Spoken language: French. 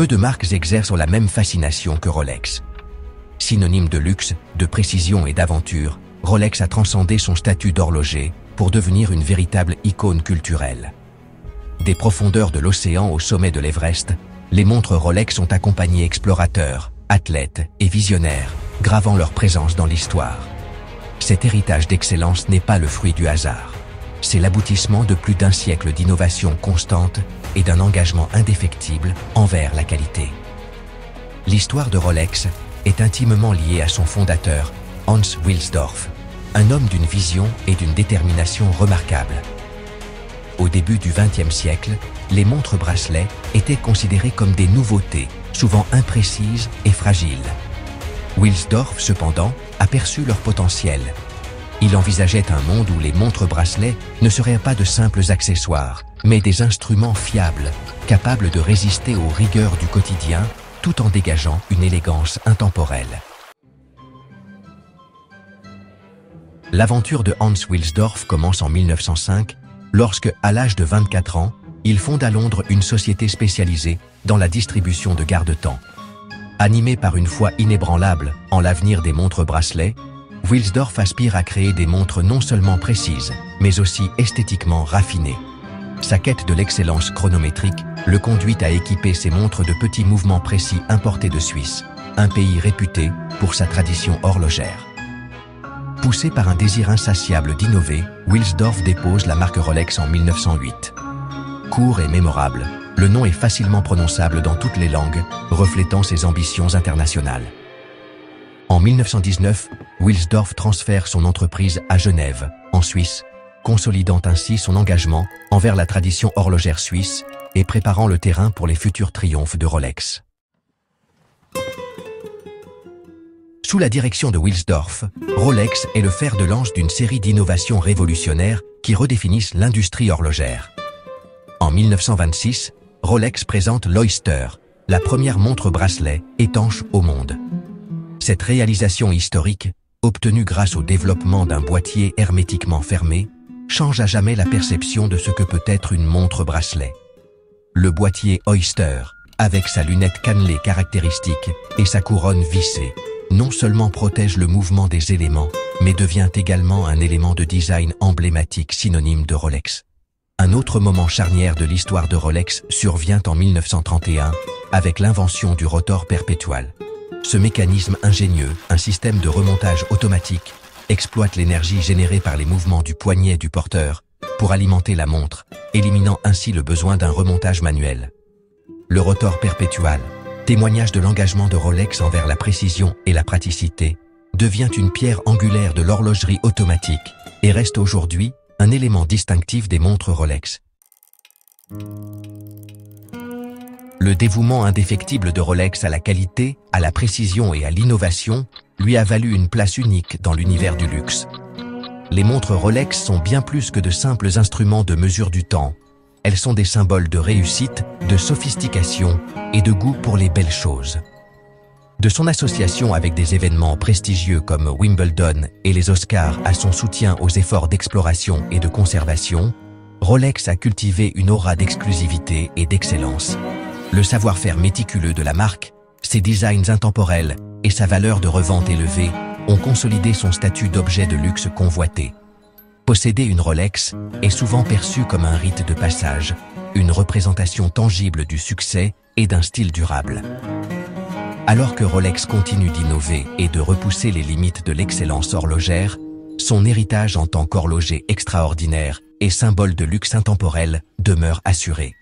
Peu de marques exercent la même fascination que Rolex. Synonyme de luxe, de précision et d'aventure, Rolex a transcendé son statut d'horloger pour devenir une véritable icône culturelle. Des profondeurs de l'océan au sommet de l'Everest, les montres Rolex ont accompagné explorateurs, athlètes et visionnaires, gravant leur présence dans l'histoire. Cet héritage d'excellence n'est pas le fruit du hasard. C'est l'aboutissement de plus d'un siècle d'innovation constante et d'un engagement indéfectible envers la qualité. L'histoire de Rolex est intimement liée à son fondateur, Hans Wilsdorf, un homme d'une vision et d'une détermination remarquables. Au début du XXe siècle, les montres bracelets étaient considérées comme des nouveautés, souvent imprécises et fragiles. Wilsdorf, cependant, a perçu leur potentiel. Il envisageait un monde où les montres bracelets ne seraient pas de simples accessoires, mais des instruments fiables, capables de résister aux rigueurs du quotidien, tout en dégageant une élégance intemporelle. L'aventure de Hans Wilsdorf commence en 1905, lorsque, à l'âge de 24 ans, il fonde à Londres une société spécialisée dans la distribution de garde-temps. Animé par une foi inébranlable en l'avenir des montres bracelets, Wilsdorf aspire à créer des montres non seulement précises, mais aussi esthétiquement raffinées. Sa quête de l'excellence chronométrique le conduit à équiper ses montres de petits mouvements précis importés de Suisse, un pays réputé pour sa tradition horlogère. Poussé par un désir insatiable d'innover, Wilsdorf dépose la marque Rolex en 1908. Court et mémorable, le nom est facilement prononçable dans toutes les langues, reflétant ses ambitions internationales. En 1919, Wilsdorf transfère son entreprise à Genève, en Suisse, consolidant ainsi son engagement envers la tradition horlogère suisse et préparant le terrain pour les futurs triomphes de Rolex. Sous la direction de Wilsdorf, Rolex est le fer de lance d'une série d'innovations révolutionnaires qui redéfinissent l'industrie horlogère. En 1926, Rolex présente l'Oyster, la première montre bracelet étanche au monde. Cette réalisation historique, obtenue grâce au développement d'un boîtier hermétiquement fermé, change à jamais la perception de ce que peut être une montre bracelet. Le boîtier Oyster, avec sa lunette cannelée caractéristique et sa couronne vissée, non seulement protège le mouvement des éléments, mais devient également un élément de design emblématique synonyme de Rolex. Un autre moment charnière de l'histoire de Rolex survient en 1931 avec l'invention du rotor perpétual. Ce mécanisme ingénieux, un système de remontage automatique, exploite l'énergie générée par les mouvements du poignet du porteur pour alimenter la montre, éliminant ainsi le besoin d'un remontage manuel. Le rotor perpétual, témoignage de l'engagement de Rolex envers la précision et la praticité, devient une pierre angulaire de l'horlogerie automatique et reste aujourd'hui un élément distinctif des montres Rolex. Le dévouement indéfectible de Rolex à la qualité, à la précision et à l'innovation lui a valu une place unique dans l'univers du luxe. Les montres Rolex sont bien plus que de simples instruments de mesure du temps. Elles sont des symboles de réussite, de sophistication et de goût pour les belles choses. De son association avec des événements prestigieux comme Wimbledon et les Oscars à son soutien aux efforts d'exploration et de conservation, Rolex a cultivé une aura d'exclusivité et d'excellence. Le savoir-faire méticuleux de la marque, ses designs intemporels et sa valeur de revente élevée ont consolidé son statut d'objet de luxe convoité. Posséder une Rolex est souvent perçu comme un rite de passage, une représentation tangible du succès et d'un style durable. Alors que Rolex continue d'innover et de repousser les limites de l'excellence horlogère, son héritage en tant qu'horloger extraordinaire et symbole de luxe intemporel demeure assuré.